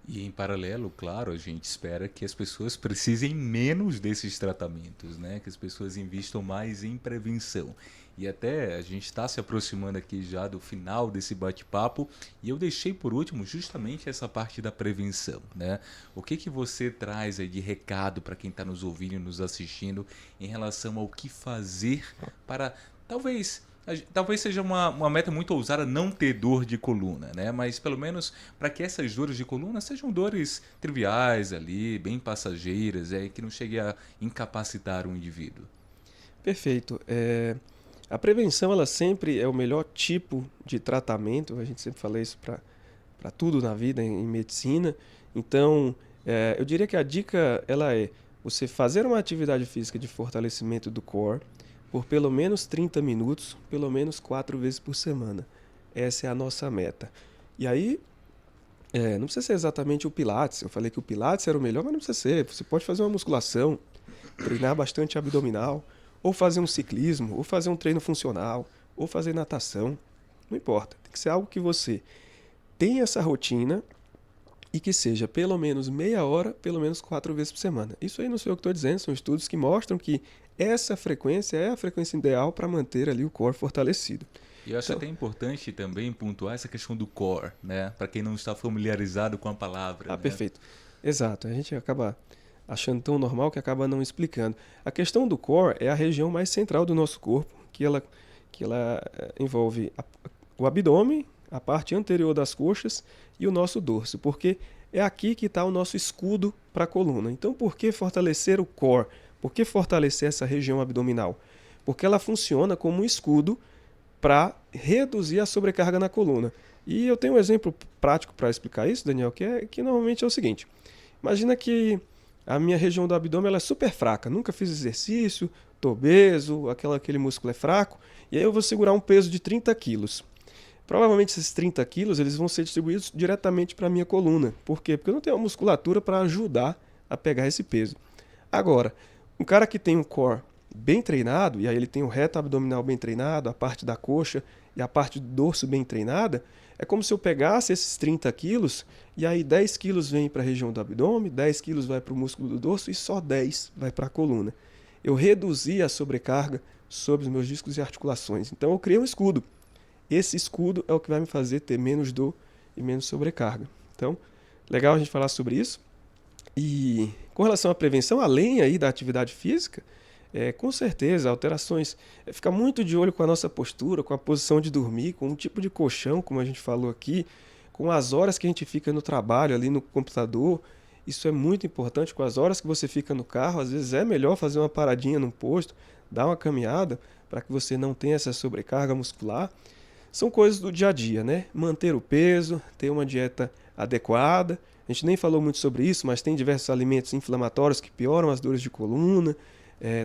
E em paralelo, claro, a gente espera que as pessoas precisem menos desses tratamentos, né? Que as pessoas investam mais em prevenção. E até a gente está se aproximando aqui já do final desse bate-papo e eu deixei por último justamente essa parte da prevenção, né? O que que você traz aí de recado para quem está nos ouvindo e nos assistindo em relação ao que fazer para talvez seja uma meta muito ousada não ter dor de coluna, né? Mas pelo menos para que essas dores de coluna sejam dores triviais ali, bem passageiras, que não chegue a incapacitar o indivíduo. Perfeito. A prevenção ela sempre é o melhor tipo de tratamento, a gente sempre fala isso para tudo na vida, em medicina. Então, eu diria que a dica ela é você fazer uma atividade física de fortalecimento do core por pelo menos 30 minutos, pelo menos 4 vezes por semana. Essa é a nossa meta. E aí, não precisa ser exatamente o Pilates. Eu falei que o Pilates era o melhor, mas não precisa ser. Você pode fazer uma musculação, treinar bastante abdominal, ou fazer um ciclismo, ou fazer um treino funcional, ou fazer natação. Não importa. Tem que ser algo que você tenha essa rotina e que seja pelo menos meia hora, pelo menos 4 vezes por semana. Isso aí não sou eu que estou dizendo, são estudos que mostram que essa frequência é a frequência ideal para manter ali o core fortalecido. E eu acho Então, até importante também pontuar essa questão do core, né? Para quem não está familiarizado com a palavra, né? perfeito. Exato. A gente acaba achando tão normal que acaba não explicando. A questão do core é a região mais central do nosso corpo, que ela envolve o abdômen, a parte anterior das coxas e o nosso dorso, porque é aqui que está o nosso escudo para a coluna. Então, por que fortalecer o core? Por que fortalecer essa região abdominal? Porque ela funciona como um escudo para reduzir a sobrecarga na coluna. E eu tenho um exemplo prático para explicar isso, Daniel, que normalmente é o seguinte. Imagina que a minha região do abdômen ela é super fraca, nunca fiz exercício, estou obeso, aquele músculo é fraco, e aí eu vou segurar um peso de 30 quilos. Provavelmente esses 30 quilos eles vão ser distribuídos diretamente para a minha coluna. Por quê? Porque eu não tenho a musculatura para ajudar a pegar esse peso. Agora, um cara que tem um core bem treinado, e aí ele tem o reto abdominal bem treinado, a parte da coxa e a parte do dorso bem treinada, é como se eu pegasse esses 30 quilos e aí 10 quilos vem para a região do abdômen, 10 quilos vai para o músculo do dorso e só 10 vai para a coluna. Eu reduzi a sobrecarga sobre os meus discos e articulações. Então eu criei um escudo. Esse escudo é o que vai me fazer ter menos dor e menos sobrecarga. Então, legal a gente falar sobre isso. E com relação à prevenção, além aí da atividade física, com certeza, alterações. Ficar muito de olho com a nossa postura, com a posição de dormir, com o tipo de colchão, como a gente falou aqui, com as horas que a gente fica no trabalho, ali no computador. Isso é muito importante. Com as horas que você fica no carro, às vezes é melhor fazer uma paradinha num posto, dar uma caminhada, para que você não tenha essa sobrecarga muscular. São coisas do dia a dia, né? Manter o peso, ter uma dieta adequada. A gente nem falou muito sobre isso, mas tem diversos alimentos inflamatórios que pioram as dores de coluna.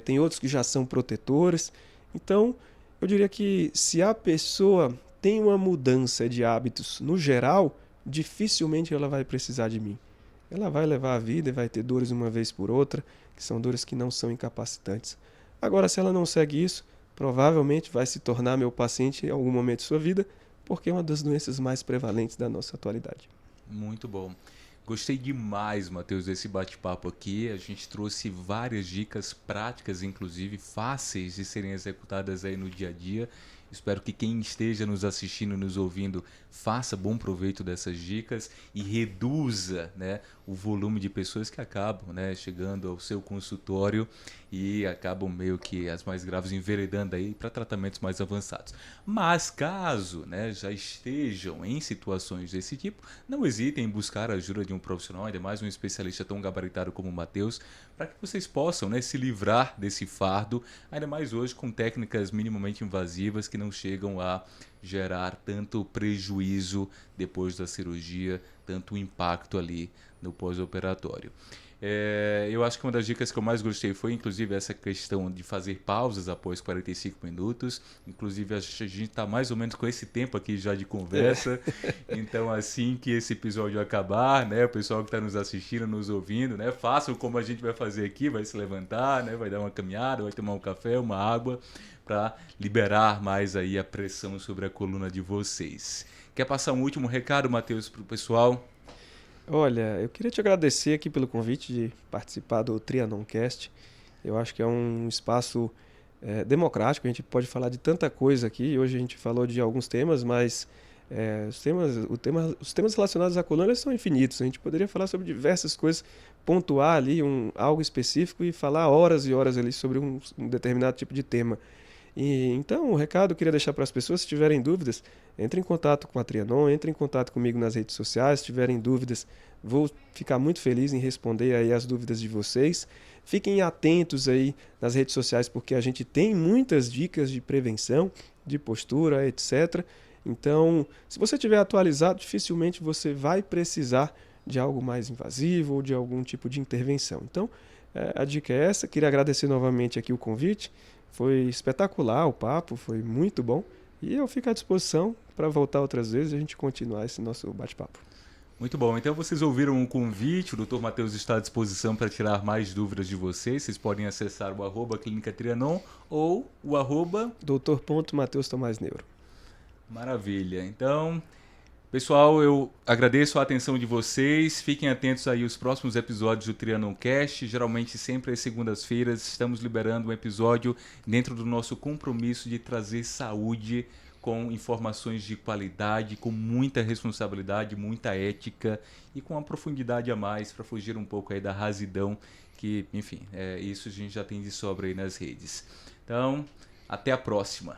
Tem outros que já são protetores. Então, eu diria que se a pessoa tem uma mudança de hábitos no geral, dificilmente ela vai precisar de mim. Ela vai levar a vida e vai ter dores uma vez por outra, que são dores que não são incapacitantes. Agora, se ela não segue isso, provavelmente vai se tornar meu paciente em algum momento de sua vida, porque é uma das doenças mais prevalentes da nossa atualidade. Muito bom. Gostei demais, Matheus, desse bate-papo aqui. A gente trouxe várias dicas práticas, inclusive fáceis de serem executadas aí no dia a dia. Espero que quem esteja nos assistindo, nos ouvindo, faça bom proveito dessas dicas e reduza, né, o volume de pessoas que acabam, né, chegando ao seu consultório e acabam meio que as mais graves enveredando aí para tratamentos mais avançados. Mas caso, né, já estejam em situações desse tipo, não hesitem em buscar a ajuda de um profissional, ainda mais um especialista tão gabaritado como o Matheus, para que vocês possam, né, se livrar desse fardo, ainda mais hoje com técnicas minimamente invasivas que não chegam a gerar tanto prejuízo depois da cirurgia, tanto impacto ali no pós-operatório. Eu acho que uma das dicas que eu mais gostei foi, inclusive, essa questão de fazer pausas após 45 minutos. Inclusive, a gente está mais ou menos com esse tempo aqui já de conversa. Então, assim que esse episódio acabar, né, o pessoal que está nos assistindo, nos ouvindo, né, façam como a gente vai fazer aqui, vai se levantar, né, vai dar uma caminhada, vai tomar um café, uma água, para liberar mais aí a pressão sobre a coluna de vocês. Quer passar um último recado, Matheus, para o pessoal? Olha, eu queria te agradecer aqui pelo convite de participar do Trianoncast. Eu acho que é um espaço democrático, a gente pode falar de tanta coisa aqui. Hoje a gente falou de alguns temas, mas os temas relacionados à coluna são infinitos. A gente poderia falar sobre diversas coisas, pontuar ali algo específico e falar horas e horas ali sobre um determinado tipo de tema. Então, o recado que eu queria deixar para as pessoas, se tiverem dúvidas, entre em contato com a Trianon, entre em contato comigo nas redes sociais. Se tiverem dúvidas, vou ficar muito feliz em responder aí as dúvidas de vocês. Fiquem atentos aí nas redes sociais, porque a gente tem muitas dicas de prevenção, de postura, etc. Então, se você estiver atualizado, dificilmente você vai precisar de algo mais invasivo ou de algum tipo de intervenção. Então, a dica é essa. Queria agradecer novamente aqui o convite. Foi espetacular o papo, foi muito bom. E eu fico à disposição para voltar outras vezes e a gente continuar esse nosso bate-papo. Muito bom. Então vocês ouviram o convite, o Dr. Matheus está à disposição para tirar mais dúvidas de vocês. Vocês podem acessar o @Clínica Trianon ou o Dr. Matheus Tomás Neuro. Maravilha. Então, pessoal, eu agradeço a atenção de vocês. Fiquem atentos aí aos próximos episódios do Trianoncast. Geralmente, sempre às segundas-feiras, estamos liberando um episódio dentro do nosso compromisso de trazer saúde com informações de qualidade, com muita responsabilidade, muita ética e com uma profundidade a mais para fugir um pouco aí da rasidão que, enfim, isso a gente já tem de sobra aí nas redes. Então, até a próxima.